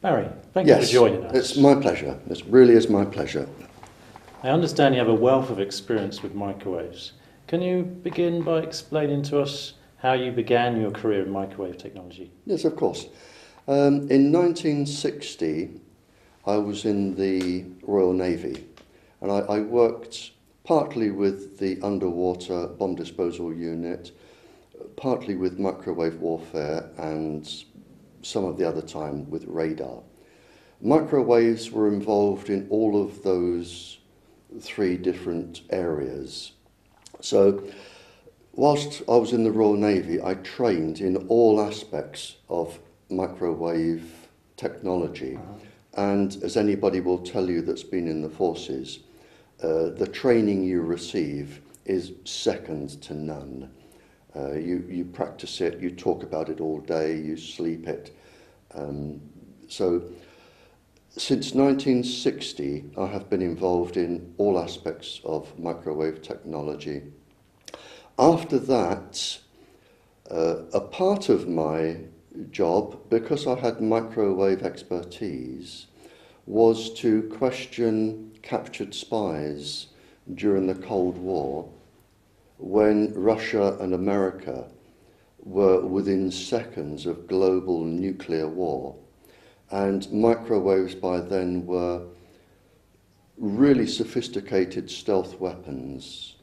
Barrie, thank you for joining us. It's my pleasure. It really is my pleasure. I understand you have a wealth of experience with microwaves. Can you begin by explaining to us how you began your career in microwave technology? Yes, of course. In 1960, I was in the Royal Navy, and I worked partly with the underwater bomb disposal unit, partly with microwave warfare, and some of the other time with radar. Microwaves were involved in all of those three different areas. So whilst I was in the Royal Navy, I trained in all aspects of microwave technology. And as anybody will tell you that's been in the forces, the training you receive is second to none. You practice it, you talk about it all day, you sleep it. So since 1960, I have been involved in all aspects of microwave technology. After that, a part of my job, because I had microwave expertise, was to question captured spies during the Cold War, when Russia and America were within seconds of global nuclear war. And microwaves by then were really sophisticated stealth weapons.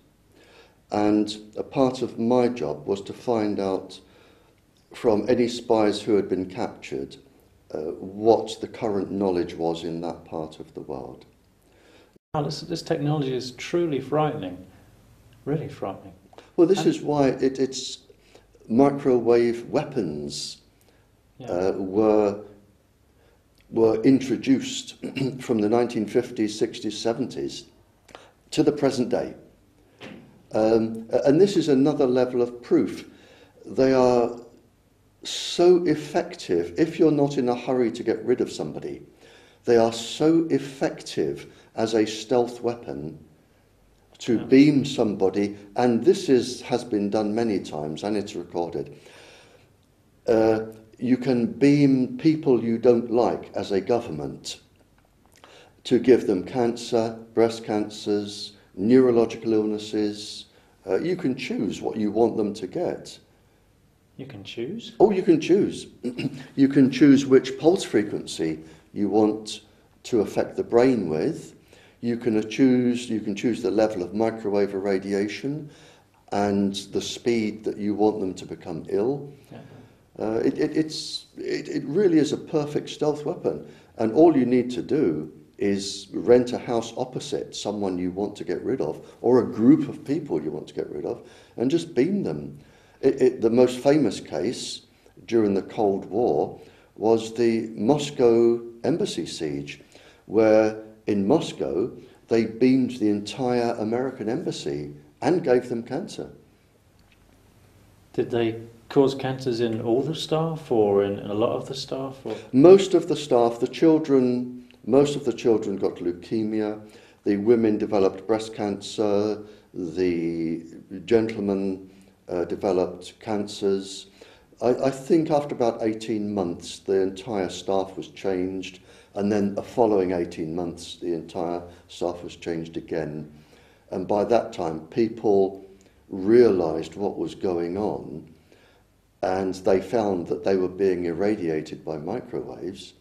And a part of my job was to find out from any spies who had been captured what the current knowledge was in that part of the world. Wow, this technology is truly frightening, really frightening. Well, this is why it's microwave weapons were introduced from the 1950s, 60s, 70s to the present day. And this is another level of proof. They are so effective, if you're not in a hurry to get rid of somebody, they are so effective as a stealth weapon to beam somebody, and this has been done many times, and it's recorded. You can beam people you don't like as a government to give them cancer, breast cancers, neurological illnesses. You can choose what you want them to get. You can choose? Oh, you can choose. You can choose which pulse frequency you want to affect the brain with. You can choose the level of microwave irradiation and the speed that you want them to become ill. Yeah. It really is a perfect stealth weapon, and all you need to do is rent a house opposite someone you want to get rid of, or a group of people you want to get rid of, and just beam them. The most famous case during the Cold War was the Moscow embassy siege, where in Moscow they beamed the entire American embassy and gave them cancer. Did they cause cancers in all the staff, or in a lot of the staff? Or? Most of the staff, most of the children got leukemia, the women developed breast cancer, the gentlemen developed cancers. I think after about 18 months, the entire staff was changed, and then the following 18 months, the entire staff was changed again. And by that time, people realized what was going on, and they found that they were being irradiated by microwaves.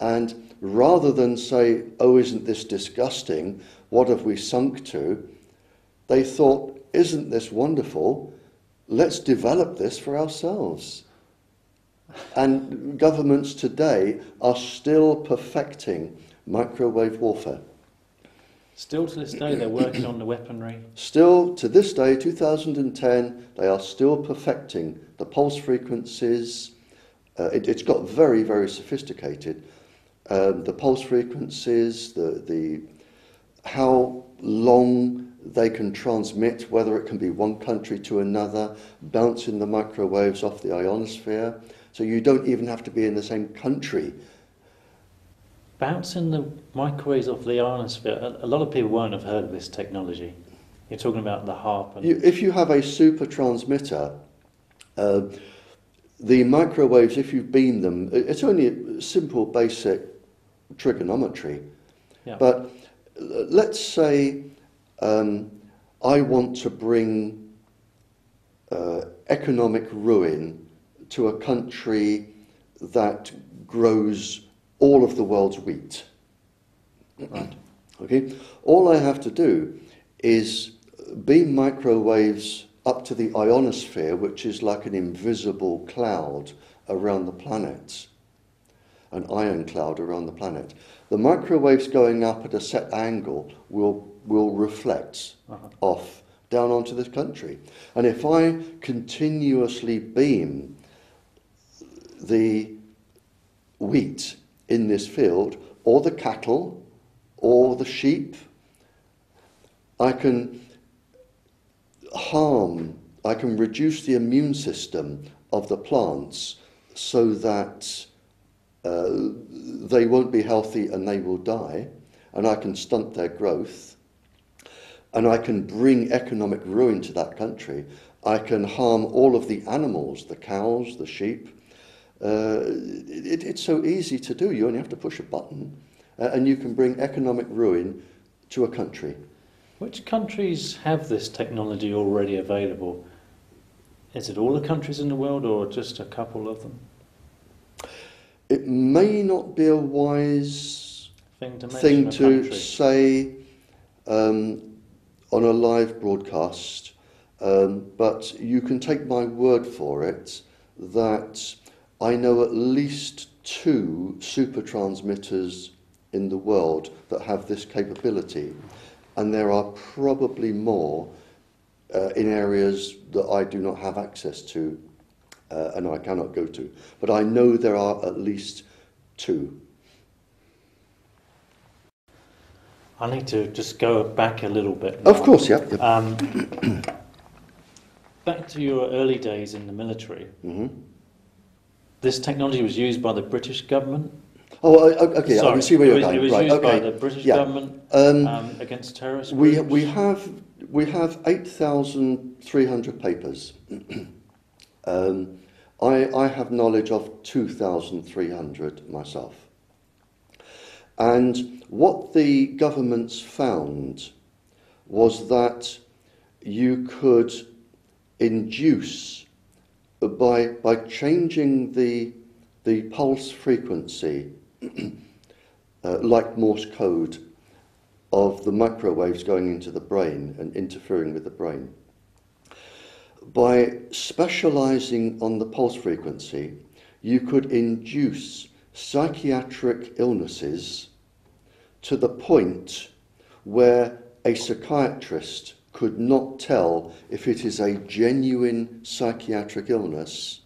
And rather than say, oh, isn't this disgusting? What have we sunk to? They thought, isn't this wonderful? Let's develop this for ourselves. And governments today are still perfecting microwave warfare. Still to this day, they're working on the weaponry? Still to this day, 2010, they are still perfecting the pulse frequencies. It's got very, very sophisticated. The pulse frequencies, how long they can transmit, whether it can be one country to another, bouncing the microwaves off the ionosphere. So you don't even have to be in the same country. Bouncing the microwaves off the ionosphere, a lot of people won't have heard of this technology. You're talking about the HARP. If you have a super transmitter, the microwaves, if you beam them, it's only a simple basic trigonometry. Yeah. But let's say I want to bring economic ruin to a country that grows all of the world's wheat. Right. Okay? All I have to do is beam microwaves up to the ionosphere, which is like an invisible cloud around the planet, an ion cloud around the planet. The microwaves going up at a set angle will reflect off down onto this country. And if I continuously beam the wheat in this field, or the cattle, or the sheep, I can reduce the immune system of the plants so that they won't be healthy and they will die, and I can stunt their growth, and I can bring economic ruin to that country. I can harm all of the animals, the cows, the sheep. It's so easy to do. You only have to push a button, and you can bring economic ruin to a country. Which countries have this technology already available? Is it all the countries in the world or just a couple of them? It may not be a wise Thing to say on a live broadcast, but you can take my word for it that I know at least 2 super transmitters in the world that have this capability, and there are probably more in areas that I do not have access to and I cannot go to. But I know there are at least 2. I need to just go back a little bit now. Of course, yeah. Back to your early days in the military. Mm-hmm. This technology was used by the British government? Oh, okay, Sorry, I can see where you're going. It was right, used okay. by the British yeah. government against terrorist we groups? we have 8,300 papers. I have knowledge of 2,300 myself. And what the governments found was that you could induce, by changing the pulse frequency, like Morse code, of the microwaves going into the brain and interfering with the brain. By specializing on the pulse frequency, you could induce psychiatric illnesses to the point where a psychiatrist could not tell if it is a genuine psychiatric illness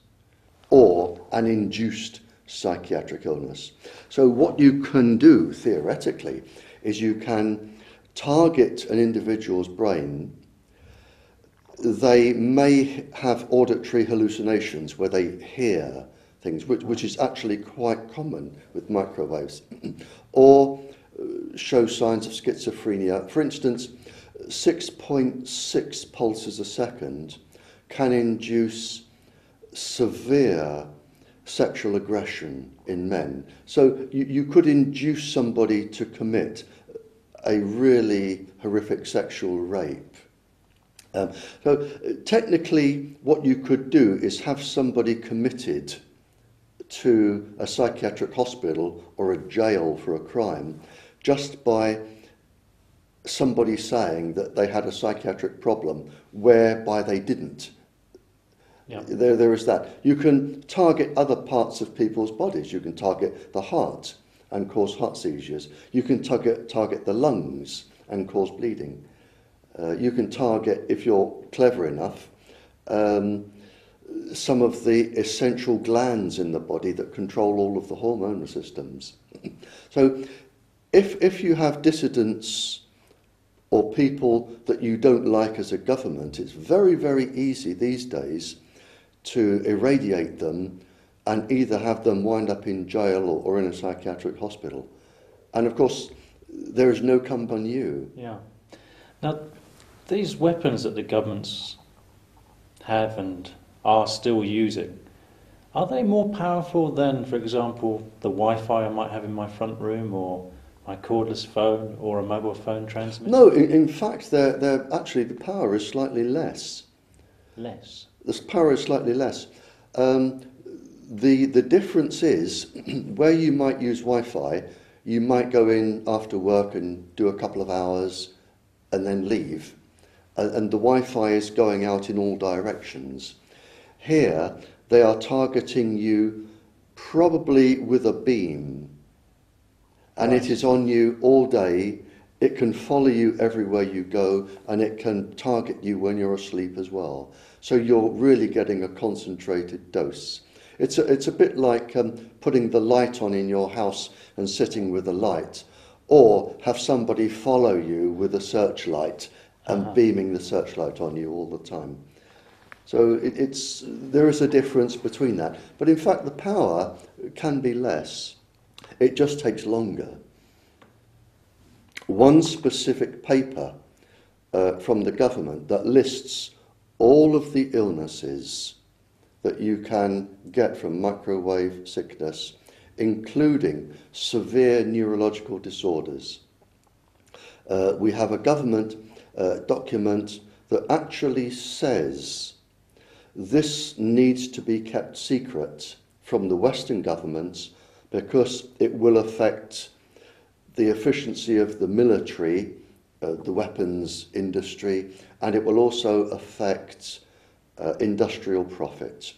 or an induced psychiatric illness. So what you can do, theoretically, is you can target an individual's brain. They may have auditory hallucinations where they hear things, which is actually quite common with microwaves, or show signs of schizophrenia. For instance, 6.6 pulses a second can induce severe sexual aggression in men. So you could induce somebody to commit a really horrific sexual rape. So technically what you could do is have somebody committed to a psychiatric hospital or a jail for a crime just by somebody saying that they had a psychiatric problem whereby they didn't. Yeah. There is that. You can target other parts of people's bodies. You can target the heart and cause heart seizures. You can target the lungs and cause bleeding. You can target, if you're clever enough, some of the essential glands in the body that control all of the hormonal systems. So if you have dissidents or people that you don't like as a government, it's very, very easy these days to irradiate them and either have them wind up in jail or in a psychiatric hospital. And of course, there is no come on you. Yeah. Now, these weapons that the governments have and are still using, Are they more powerful than, for example, the Wi-Fi I might have in my front room, or my cordless phone, or a mobile phone transmitter? No, in fact, they're actually, the power is slightly less. Less. The power is slightly less. The difference is, where you might use Wi-Fi, you might go in after work and do a couple of hours and then leave. And the Wi-Fi is going out in all directions. Here, they are targeting you probably with a beam. And Right. it is on you all day. It can follow you everywhere you go, and it can target you when you're asleep as well. So you're really getting a concentrated dose. It's a bit like putting the light on in your house and sitting with the light, or have somebody follow you with a searchlight and beaming the searchlight on you all the time. So there is a difference between that. But in fact, the power can be less. It just takes longer. One specific paper from the government that lists all of the illnesses that you can get from microwave sickness, including severe neurological disorders. We have a government document that actually says this needs to be kept secret from the Western governments because it will affect the efficiency of the military, the weapons industry, and it will also affect industrial profit.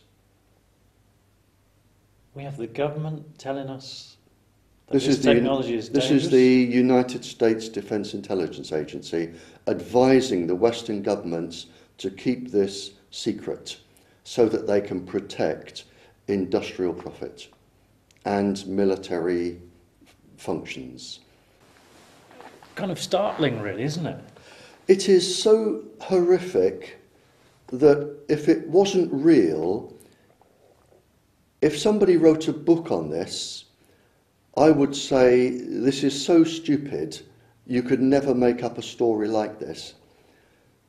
We have the government telling us that This this is technology is dangerous. This is the United States Defense Intelligence Agency advising the Western governments to keep this secret so that they can protect industrial profit and military functions. Kind of startling, really, isn't it? It is so horrific that if it wasn't real, if somebody wrote a book on this, I would say this is so stupid, you could never make up a story like this.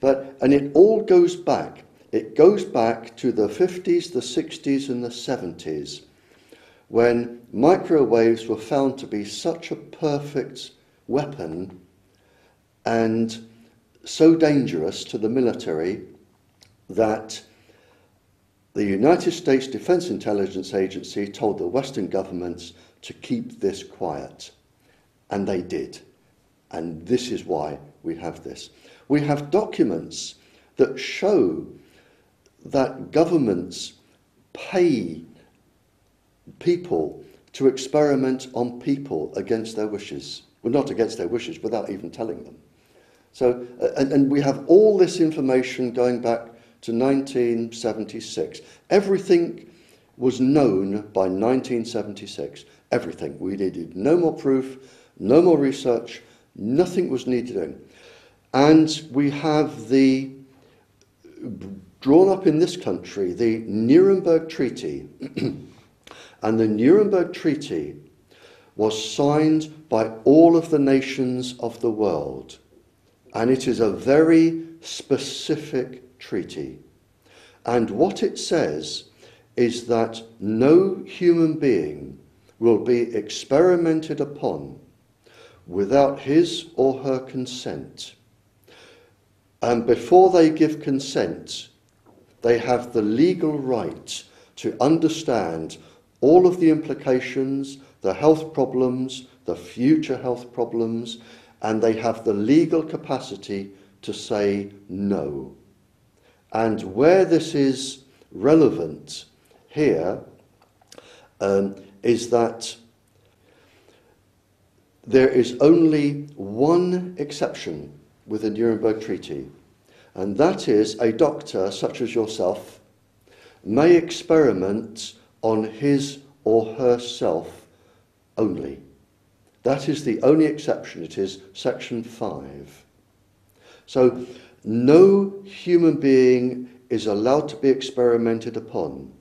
And it all goes back. It goes back to the 50s, the 60s and the 70s, when microwaves were found to be such a perfect weapon and so dangerous to the military that the United States Defense Intelligence Agency told the Western governments to keep this quiet. And they did. And this is why we have this. We have documents that show that governments pay people to experiment on people against their wishes. Well, not against their wishes, without even telling them. So, and we have all this information going back to 1976. Everything was known by 1976. Everything. We needed no more proof, no more research, nothing was needed. And we have drawn up in this country, the Nuremberg Treaty. And the Nuremberg Treaty was signed by all of the nations of the world. And it is a very specific treaty. And what it says is that no human being will be experimented upon without his or her consent. And before they give consent, they have the legal right to understand all of the implications, the health problems, the future health problems, and they have the legal capacity to say no. And where this is relevant here is that there is only one exception with the Nuremberg Treaty, and that is a doctor such as yourself may experiment on his or herself only. That is the only exception. It is section 5. So no human being is allowed to be experimented upon